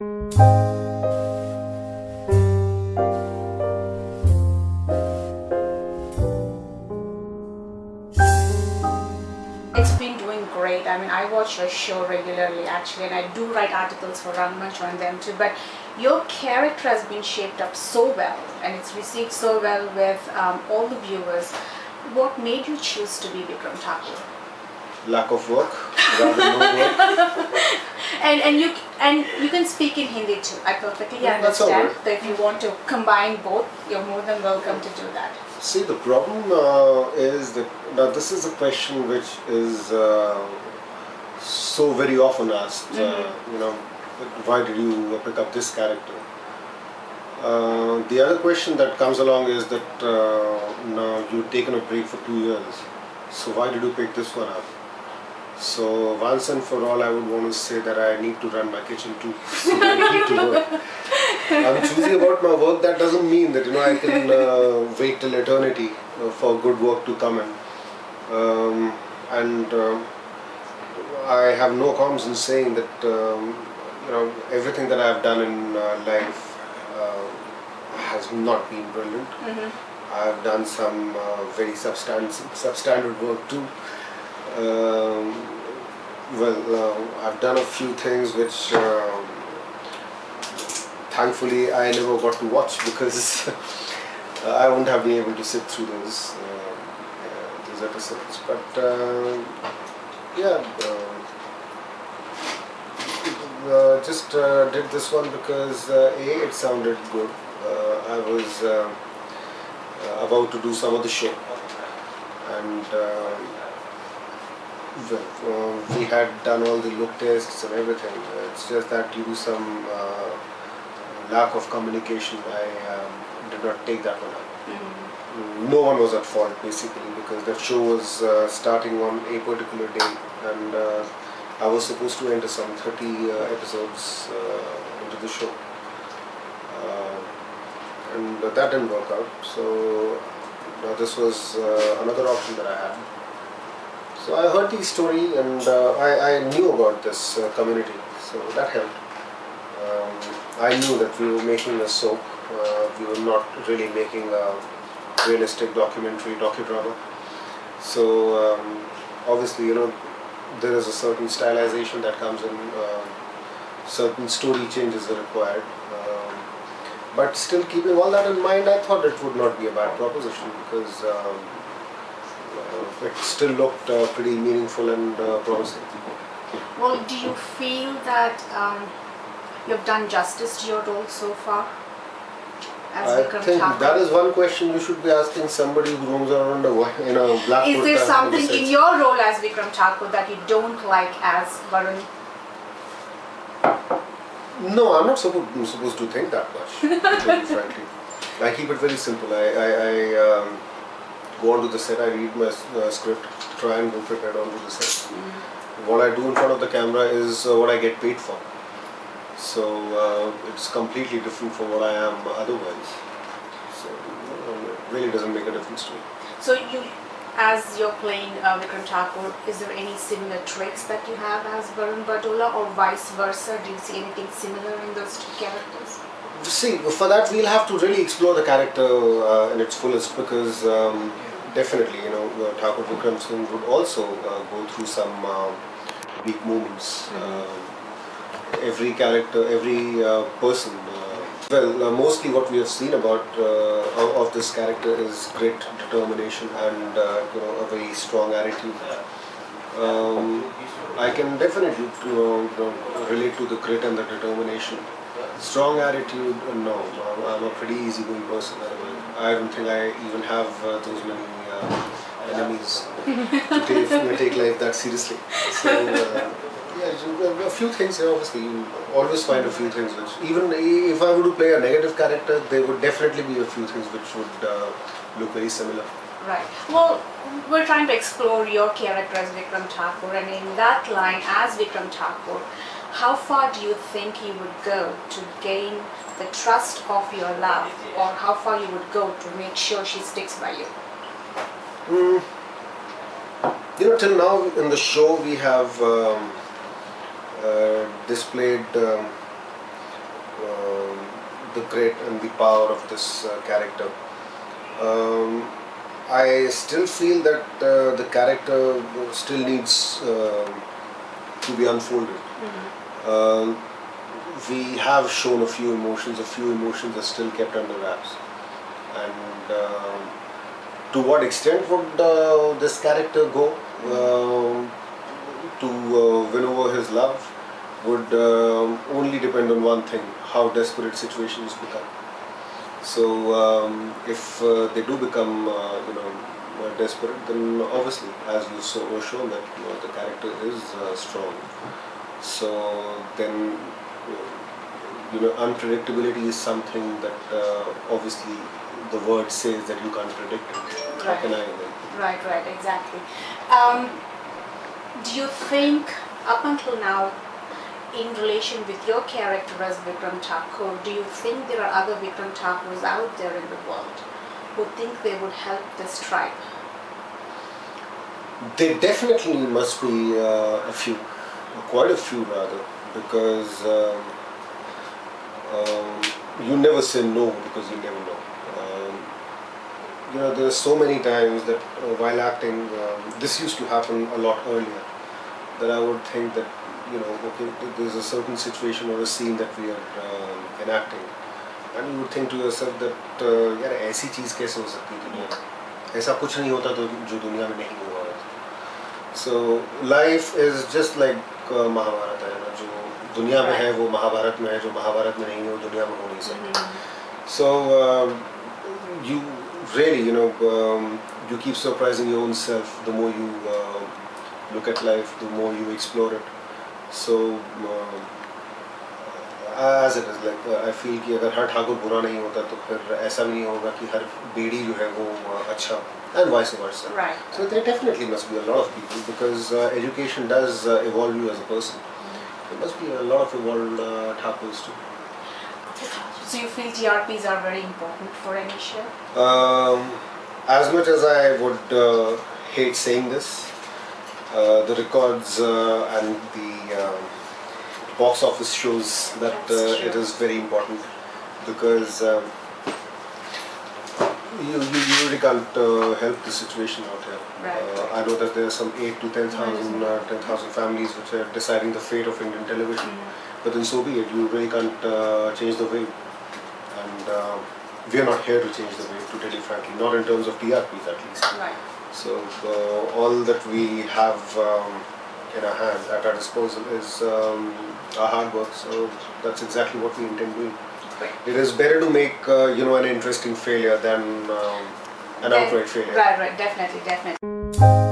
It's been doing great. I mean, I watch your show regularly actually, and I do write articles for Rangmanch on them too. But your character has been shaped up so well, and it's received so well with all the viewers. What made you choose to be Vikram Thakur? Lack of work, rather no work. and you can speak in Hindi too. I perfectly understand. Right. But if you want to combine both, you're more than welcome to do that. See, the problem is that now this is a question which is so very often asked. Why did you pick up this character? The other question that comes along is that now you've taken a break for 2 years, so why did you pick this one up? So once and for all, I would want to say that I need to run my kitchen too. So I need to work. I'm choosy about my work. That doesn't mean that I can wait till eternity for good work to come in. I have no qualms in saying that everything that I've done in life has not been brilliant. I've done some very substandard work too. I've done a few things which thankfully I never got to watch because I wouldn't have been able to sit through those episodes. But just did this one because it sounded good. I was about to do some of the show, and we had done all the look tests and everything. It's just that due to some lack of communication, I did not take that one up. No one was at fault basically, because the show was starting on a particular day, and I was supposed to enter some 30 episodes into the show, and that didn't work out. So now this was another option that I had. So I heard the story, and I knew about this community, so that helped. I knew that we were making a soap. We were not really making a realistic docudrama. So obviously, there is a certain stylization that comes in. Certain story changes are required. But still, keeping all that in mind, I thought it would not be a bad proposition, because it still looked pretty meaningful and promising. Well, do you feel that you've done justice to your role so far as I Vikram think Thakur? that is one question you should be asking somebody who roams around in a black Is there kurta something in your role as Vikram Thakur that you don't like as Varun? No, I'm not supposed to think that much, frankly. I keep it very simple. I go onto the set, I read my script, try and go prepared onto the set. What I do in front of the camera is what I get paid for. So it's completely different from what I am otherwise. So it really doesn't make a difference to me. So as you're playing Vikram Thakur, is there any similar traits that you have as Varun Batola, or vice versa? Do you see anything similar in those two characters? See, for that we'll have to really explore the character in its fullest, because definitely, Thakur Vikram Singh would also go through some weak moments. Every character, every person. Mostly what we have seen about of this character is great determination and a very strong attitude. I can definitely relate to the grit and the determination. Strong attitude, no. I'm a pretty easygoing person. I don't think I even have those many enemies to take life that seriously. So a few things here, obviously you always find a few things which, even if I were to play a negative character, there would definitely be a few things which would look very similar. Right. Well, we're trying to explore your character as Vikram Thakur, and in that line, as Vikram Thakur, how far do you think you would go to gain the trust of your love, or how far you would go to make sure she sticks by you? Till now in the show we have displayed the grit and the power of this character. Um, I still feel that the character still needs to be unfolded. Um, we have shown a few emotions are still kept under wraps. And to what extent would this character go to win over his love would only depend on one thing: how desperate situations become. So if they do become, desperate, then obviously, as you were shown, that the character is strong. So then, unpredictability is something that obviously the word says that you can't predict it. How can I then? Right, exactly. Do you think, up until now, in relation with your character as Vikram Thakur, do you think there are other Vikram Thakurs out there in the world who think they would help this tribe? There definitely must be a few, quite a few rather, because you never say no because you never know. There are so many times that while acting, this used to happen a lot earlier, that I would think that, okay, there's a certain situation or a scene that we are enacting, and you would think to yourself that यार ऐसी चीज़ कैसे हो सकती है दुनिया में, ऐसा कुछ नहीं होता तो जो दुनिया में नहीं हुआ है. So life is just like Mahabharat है ना, जो दुनिया में है वो महाभारत में है, जो महाभारत में नहीं है वो दुनिया में हो नहीं सकता. So you really, you keep surprising your own self the more you look at life, the more you explore it. So as it is, like I feel कि अगर हर ठाकुर बुरा नहीं होता तो फिर ऐसा भी नहीं होगा कि हर बेड़ी जो है वो अच्छा, and vice versa. Right. So there definitely must be a lot of people, because education does evolve you as a person. There must be a lot of evolved Thakurs too. So you feel TRPs are very important for any show? As much as I would hate saying this, the records and the box office shows that it is very important, because you really can't help the situation out here. Right. I know that there are some 8 to 10,000 families which are deciding the fate of Indian television, but then so be it. You really can't change the way, and we are not here to change the way, to tell you frankly, not in terms of TRPs at least. Right. So all that we have in our hand, at our disposal, is our hard work. So that's exactly what we intend doing. It is better to make an interesting failure than an outright failure. Right, definitely.